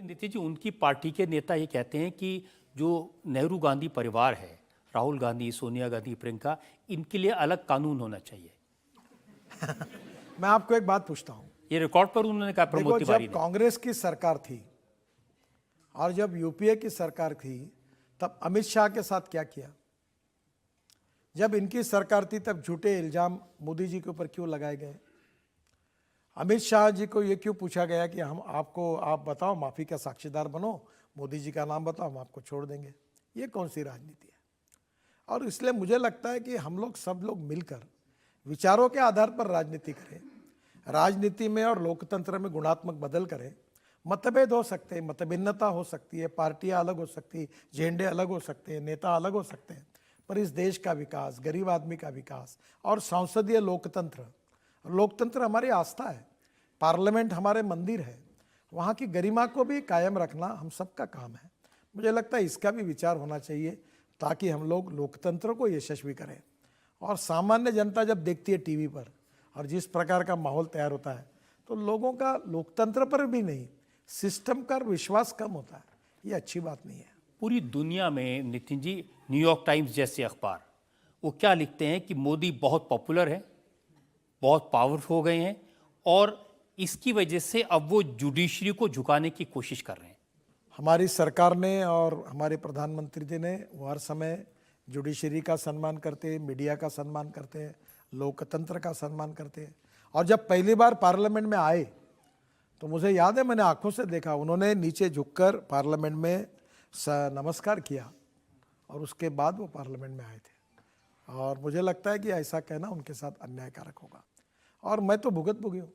नीतीश जी, उनकी पार्टी के नेता ये कहते हैं कि जो नेहरू गांधी परिवार है, राहुल गांधी, सोनिया गांधी, प्रियंका, इनके लिए अलग कानून होना चाहिए। मैं आपको एक बात पूछता हूं। ये रिकॉर्ड पर उन्होंने कहा प्रमोद देखो, तिवारी जब ने। कांग्रेस की सरकार थी और जब यूपीए की सरकार थी, तब अमित शाह के साथ क्या किया? जब इनकी सरकार थी तब झूठे इल्जाम मोदी जी के ऊपर क्यों लगाए गए? अमित शाह जी को ये क्यों पूछा गया कि आप बताओ, माफी का साक्षीदार बनो, मोदी जी का नाम बताओ, हम आपको छोड़ देंगे? ये कौन सी राजनीति है? और इसलिए मुझे लगता है कि हम लोग सब लोग मिलकर विचारों के आधार पर राजनीति करें। राजनीति में और लोकतंत्र में गुणात्मक बदल करें। मतभेद हो सकते हैं, मतभिन्नता हो सकती है, पार्टियां अलग हो सकती है, झंडे अलग हो सकते हैं, नेता अलग हो सकते हैं, पर इस देश का विकास, गरीब आदमी का विकास और संसदीय लोकतंत्र हमारी आस्था है। पार्लियामेंट हमारे मंदिर है, वहाँ की गरिमा को भी कायम रखना हम सबका काम है। मुझे लगता है इसका भी विचार होना चाहिए ताकि हम लोग लोकतंत्र को यशस्वी करें। और सामान्य जनता जब देखती है टीवी पर और जिस प्रकार का माहौल तैयार होता है, तो लोगों का लोकतंत्र पर भी नहीं, सिस्टम का विश्वास कम होता है। ये अच्छी बात नहीं है। पूरी दुनिया में नितिन जी, न्यूयॉर्क टाइम्स जैसे अखबार वो क्या लिखते हैं कि मोदी बहुत पॉपुलर है, बहुत पावरफुल हो गए हैं, और इसकी वजह से अब वो जुडिशरी को झुकाने की कोशिश कर रहे हैं। हमारी सरकार ने और हमारे प्रधानमंत्री जी ने वो हर समय जुडिशरी का सम्मान करते हैं, मीडिया का सम्मान करते हैं, लोकतंत्र का सम्मान करते हैं। और जब पहली बार पार्लियामेंट में आए तो मुझे याद है, मैंने आंखों से देखा, उन्होंने नीचे झुककर पार्लियामेंट में नमस्कार किया और उसके बाद वो पार्लियामेंट में आए थे। और मुझे लगता है कि ऐसा कहना उनके साथ अन्यायकारक होगा। और मैं तो भुगत हूँ।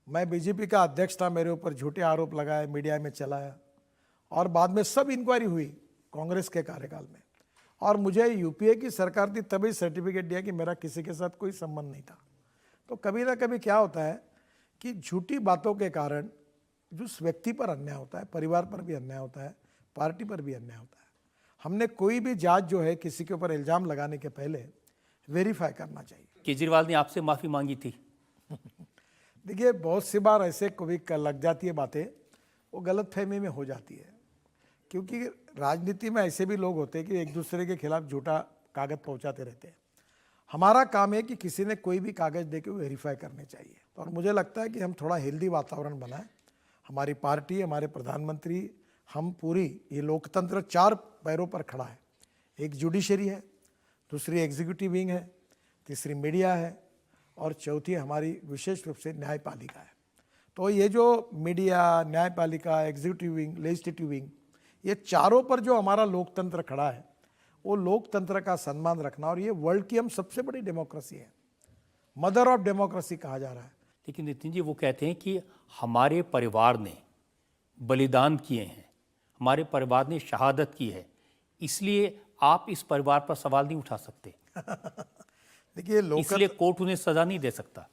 मैं बीजेपी का अध्यक्ष था, मेरे ऊपर झूठे आरोप लगाए, मीडिया में चलाया, और बाद में सब इंक्वायरी हुई कांग्रेस के कार्यकाल में, और मुझे यूपीए की सरकार थी तभी सर्टिफिकेट दिया कि मेरा किसी के साथ कोई संबंध नहीं था। तो कभी ना कभी क्या होता है कि झूठी बातों के कारण जिस व्यक्ति पर अन्याय होता है, परिवार पर भी अन्याय होता है, पार्टी पर भी अन्याय होता है। हमने कोई भी जांच जो है किसी के ऊपर इल्जाम लगाने के पहले वेरीफाई करना चाहिए। केजरीवाल ने आपसे माफ़ी मांगी थी। देखिए, बहुत सी बार ऐसे कभी लग जाती है बातें, वो गलतफहमी में हो जाती है, क्योंकि राजनीति में ऐसे भी लोग होते हैं कि एक दूसरे के खिलाफ झूठा कागज पहुंचाते रहते हैं। हमारा काम है कि किसी ने कोई भी कागज देके वेरीफाई करने चाहिए। और मुझे लगता है कि हम थोड़ा हेल्दी वातावरण बनाएं। हमारी पार्टी, हमारे प्रधानमंत्री, हम पूरी, ये लोकतंत्र 4 पैरों पर खड़ा है। एक जुडिशरी है, दूसरी एग्जीक्यूटिव विंग है, तीसरी मीडिया है, और चौथी हमारी विशेष रूप से न्यायपालिका है। तो ये जो मीडिया, न्यायपालिका, एग्जीक्यूटिव विंग, लेजिस्लेटिव विंग, ये चारों पर जो हमारा लोकतंत्र खड़ा है, वो लोकतंत्र का सम्मान रखना। और ये वर्ल्ड की हम सबसे बड़ी डेमोक्रेसी है, मदर ऑफ डेमोक्रेसी कहा जा रहा है। लेकिन नितिन जी, वो कहते हैं कि हमारे परिवार ने बलिदान किए हैं, हमारे परिवार ने शहादत की है, इसलिए आप इस परिवार पर सवाल नहीं उठा सकते। देखिए, इसलिए कोर्ट उन्हें सजा नहीं दे सकता।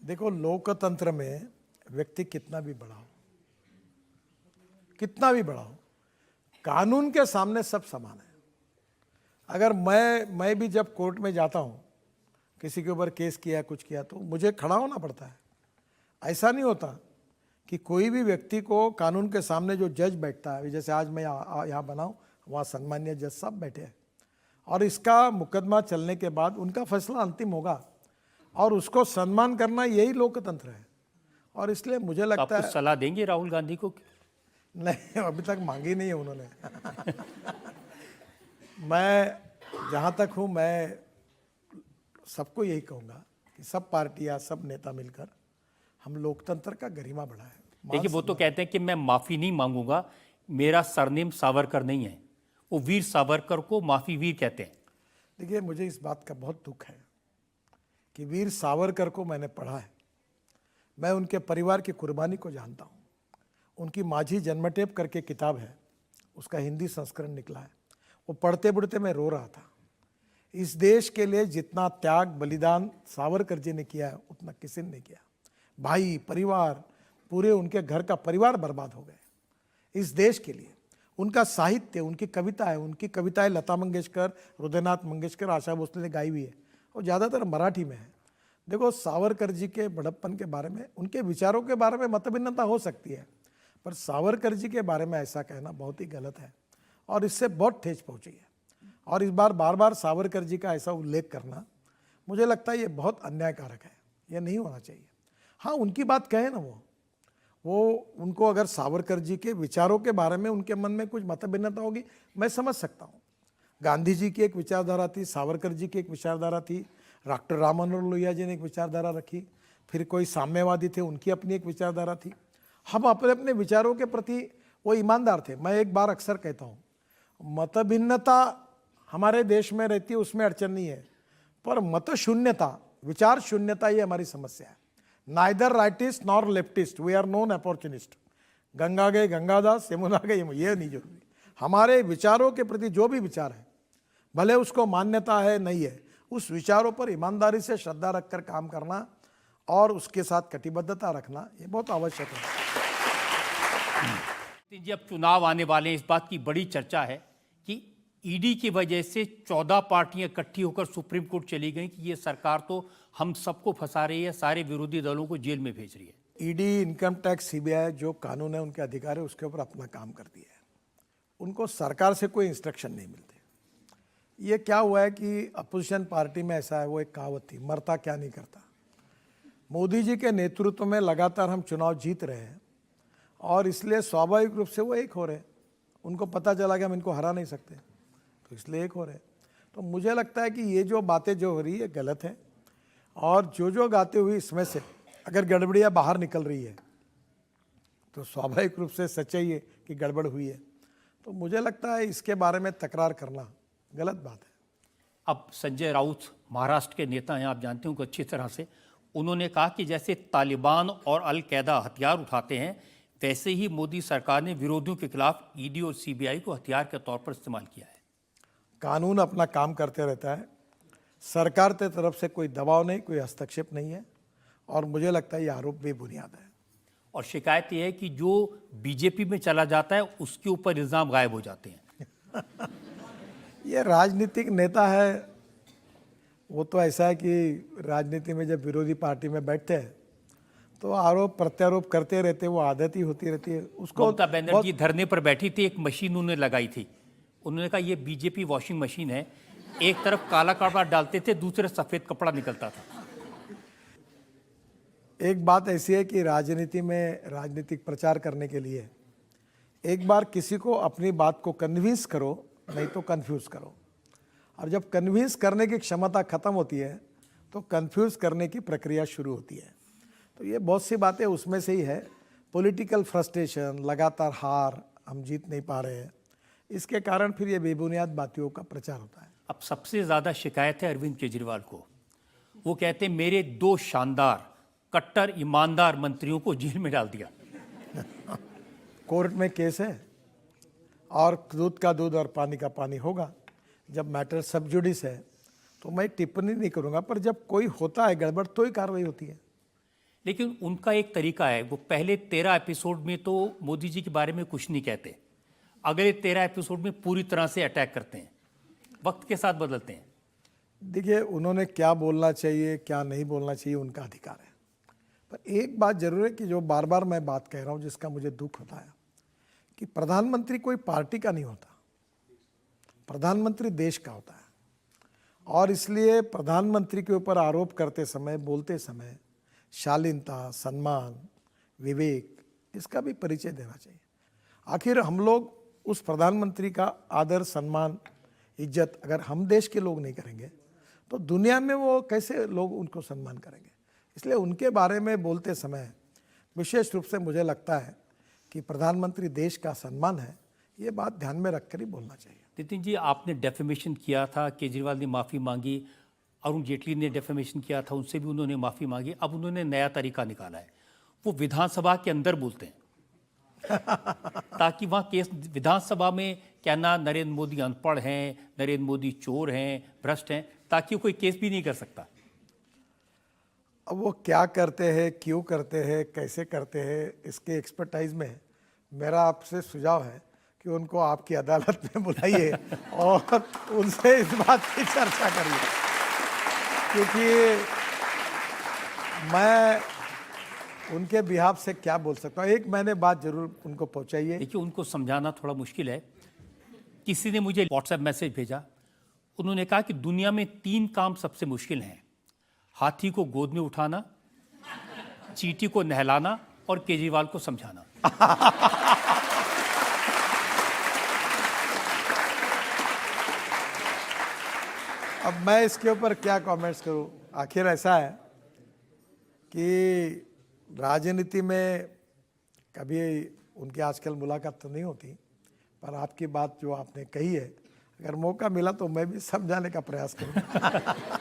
देखो, लोकतंत्र में व्यक्ति कितना भी बड़ा हो, कानून के सामने सब समान है। अगर मैं भी जब कोर्ट में जाता हूँ, किसी के ऊपर केस किया, कुछ किया, तो मुझे खड़ा होना पड़ता है। ऐसा नहीं होता कि कोई भी व्यक्ति को कानून के सामने जो जज बैठता है, जैसे आज मैं यहाँ बनाऊँ, वहाँ सम्मान्य जज साहब बैठे हैं, और इसका मुकदमा चलने के बाद उनका फैसला अंतिम होगा, और उसको सम्मान करना यही लोकतंत्र है। और इसलिए मुझे लगता है, सलाह देंगे राहुल गांधी को? नहीं, अभी तक मांगी नहीं है उन्होंने। मैं जहाँ तक हूँ, मैं सबको यही कहूँगा कि सब पार्टियाँ, सब नेता मिलकर हम लोकतंत्र का गरिमा बढ़ाएं। देखिए, वो तो कहते हैं कि मैं माफ़ी नहीं मांगूंगा, मेरा सरनेम सावरकर नहीं है। वो वीर सावरकर को माफ़ी वीर कहते हैं। देखिए, मुझे इस बात का बहुत दुख है कि वीर सावरकर को मैंने पढ़ा है, मैं उनके परिवार की कुर्बानी को जानता हूँ। उनकी माझी जन्मटेप करके किताब है, उसका हिंदी संस्करण निकला है, वो पढ़ते पढ़ते मैं रो रहा था। इस देश के लिए जितना त्याग, बलिदान सावरकर जी ने किया है, उतना किसी ने नहीं किया। भाई, परिवार, पूरे उनके घर का परिवार बर्बाद हो गए इस देश के लिए। उनका साहित्य, उनकी कविताएं लता मंगेशकर, हृदयनाथ मंगेशकर, आशा भोसले ने गाई हुई है, और ज़्यादातर मराठी में है। देखो, सावरकर जी के बड़प्पन के बारे में, उनके विचारों के बारे में मतभिन्नता हो सकती है, पर सावरकर जी के बारे में ऐसा कहना बहुत ही गलत है और इससे बहुत ठेस पहुंची है। और इस बार बार बार सावरकर जी का ऐसा उल्लेख करना मुझे लगता है ये बहुत अन्यायकारक है, ये नहीं होना चाहिए। हाँ, उनकी बात कहे ना, वो उनको अगर सावरकर जी के विचारों के बारे में उनके मन में कुछ मतभिन्नता होगी, मैं समझ सकता हूँ। गांधी जी की एक विचारधारा थी, सावरकर जी की एक विचारधारा थी, डॉक्टर राम मनोहर लोहिया जी ने एक विचारधारा रखी, फिर कोई साम्यवादी थे, उनकी अपनी एक विचारधारा थी। हम अपने अपने विचारों के प्रति वो ईमानदार थे। मैं एक बार अक्सर कहता हूँ, मतभिन्नता हमारे देश में रहती है, उसमें अड़चन नहीं है, पर मत शून्यता, विचार शून्यता, ये हमारी समस्या है। Neither rightist nor leftist, we are non opportunist. Ganga गए गंगादास, यमुना गए यमुना, ये नहीं जरूरी। हमारे विचारों के प्रति जो भी विचार है, भले उसको मान्यता है नहीं है, उस विचारों पर ईमानदारी से श्रद्धा रखकर काम करना और उसके साथ कटिबद्धता रखना, ये बहुत आवश्यक है। जी, अब चुनाव आने वाले हैं, इस बात की बड़ी चर्चा है कि ईडी की वजह से 14 पार्टियां इकट्ठी होकर सुप्रीम कोर्ट चली गई कि ये सरकार तो हम सबको फंसा रही है, सारे विरोधी दलों को जेल में भेज रही है। ईडी, इनकम टैक्स, सीबीआई, जो कानून है उनके अधिकार है, उसके ऊपर अपना काम करती है। उनको सरकार से कोई इंस्ट्रक्शन नहीं मिलते। ये क्या हुआ है कि अपोजिशन पार्टी में ऐसा है, वो एक कहावत थी, मरता क्या नहीं करता। मोदी जी के नेतृत्व में लगातार हम चुनाव जीत रहे हैं और इसलिए स्वाभाविक रूप से वो एक हो रहे हैं। उनको पता चला कि हम इनको हरा नहीं सकते, तो इसलिए एक हो रहे हैं। तो मुझे लगता है कि ये जो बातें जो हो रही है गलत है, और जो गाते हुए इसमें से अगर गड़बड़ियाँ बाहर निकल रही है तो स्वाभाविक रूप से सच्चाई है कि गड़बड़ हुई है। तो मुझे लगता है इसके बारे में तकरार करना गलत बात है। अब संजय राउत महाराष्ट्र के नेता हैं, आप जानते हो अच्छी तरह से। उन्होंने कहा कि जैसे तालिबान और अल कैदा हथियार उठाते हैं, वैसे ही मोदी सरकार ने विरोधियों के खिलाफ ईडी और सीबीआई को हथियार के तौर पर इस्तेमाल किया है। कानून अपना काम करते रहता है, सरकार की तरफ से कोई दबाव नहीं, कोई हस्तक्षेप नहीं है, और मुझे लगता है ये आरोप बेबुनियाद है। और शिकायत यह है कि जो बीजेपी में चला जाता है उसके ऊपर इल्जाम गायब हो जाते हैं। ये राजनीतिक नेता है, वो तो ऐसा है कि राजनीति में जब विरोधी पार्टी में बैठते हैं तो आरोप प्रत्यारोप करते रहते, वो आदत ही होती रहती है उसको। ममता बनर्जी धरने पर बैठी थी, एक मशीन उन्होंने लगाई थी। उन्होंने कहा ये बीजेपी वॉशिंग मशीन है, एक तरफ काला कपड़ा डालते थे, दूसरे सफेद कपड़ा निकलता था। एक बात ऐसी है कि राजनीति में राजनीतिक प्रचार करने के लिए एक बार किसी को अपनी बात को कन्विंस करो, नहीं तो कन्फ्यूज़ करो। और जब कन्विंस करने की क्षमता खत्म होती है तो कन्फ्यूज़ करने की प्रक्रिया शुरू होती है। तो ये बहुत सी बातें उसमें से ही है। पॉलिटिकल फ्रस्ट्रेशन, लगातार हार, हम जीत नहीं पा रहे हैं, इसके कारण फिर ये बेबुनियाद बातों का प्रचार होता है। अब सबसे ज़्यादा शिकायत है अरविंद केजरीवाल को। वो कहते हैं मेरे 2 शानदार कट्टर ईमानदार मंत्रियों को जेल में डाल दिया। कोर्ट में केस है और दूध का दूध और पानी का पानी होगा। जब मैटर सब जुडिस है तो मैं टिप्पणी नहीं करूंगा, पर जब कोई होता है गड़बड़ तो ही कार्रवाई होती है। लेकिन उनका एक तरीका है, वो पहले 13 एपिसोड में तो मोदी जी के बारे में कुछ नहीं कहते, अगले 13 एपिसोड में पूरी तरह से अटैक करते हैं, वक्त के साथ बदलते हैं। देखिए, उन्होंने क्या बोलना चाहिए क्या नहीं बोलना चाहिए उनका अधिकार है, पर एक बात जरूर है कि जो बार बार मैं बात कह रहा हूँ जिसका मुझे दुख होता है कि प्रधानमंत्री कोई पार्टी का नहीं होता, प्रधानमंत्री देश का होता है। और इसलिए प्रधानमंत्री के ऊपर आरोप करते समय, बोलते समय शालीनता, सम्मान, विवेक, इसका भी परिचय देना चाहिए। आखिर हम लोग उस प्रधानमंत्री का आदर, सम्मान, इज्जत अगर हम देश के लोग नहीं करेंगे तो दुनिया में वो कैसे लोग उनको सम्मान करेंगे। इसलिए उनके बारे में बोलते समय विशेष रूप से मुझे लगता है कि प्रधानमंत्री देश का सम्मान है, ये बात ध्यान में रखकर ही बोलना चाहिए। नितिन जी, आपने डेफेमेशन किया था, केजरीवाल ने माफ़ी मांगी, अरुण जेटली ने डेफेमेशन किया था, उनसे भी उन्होंने माफ़ी मांगी। अब उन्होंने नया तरीका निकाला है, वो विधानसभा के अंदर बोलते हैं ताकि वहाँ केस, विधानसभा में कहना नरेंद्र मोदी अनपढ़ हैं, नरेंद्र मोदी चोर हैं, भ्रष्ट हैं, ताकि कोई केस भी नहीं कर सकता। अब वो क्या करते हैं, क्यों करते हैं, कैसे करते हैं, इसके एक्सपर्टाइज में मेरा आपसे सुझाव है कि उनको आपकी अदालत में बुलाइए और उनसे इस बात की चर्चा करिए। क्योंकि मैं उनके बिहाफ से क्या बोल सकता हूँ, एक मैंने बात जरूर उनको पहुंचाइए। देखिए, उनको समझाना थोड़ा मुश्किल है। किसी ने मुझे व्हाट्सएप मैसेज भेजा, उन्होंने कहा कि दुनिया में 3 काम सबसे मुश्किल हैं: हाथी को गोद में उठाना, चींटी को नहलाना और केजरीवाल को समझाना। अब मैं इसके ऊपर क्या कमेंट्स करूं। आखिर ऐसा है कि राजनीति में कभी उनकी आजकल मुलाकात तो नहीं होती, पर आपकी बात जो आपने कही है, अगर मौका मिला तो मैं भी समझाने का प्रयास करूंगा।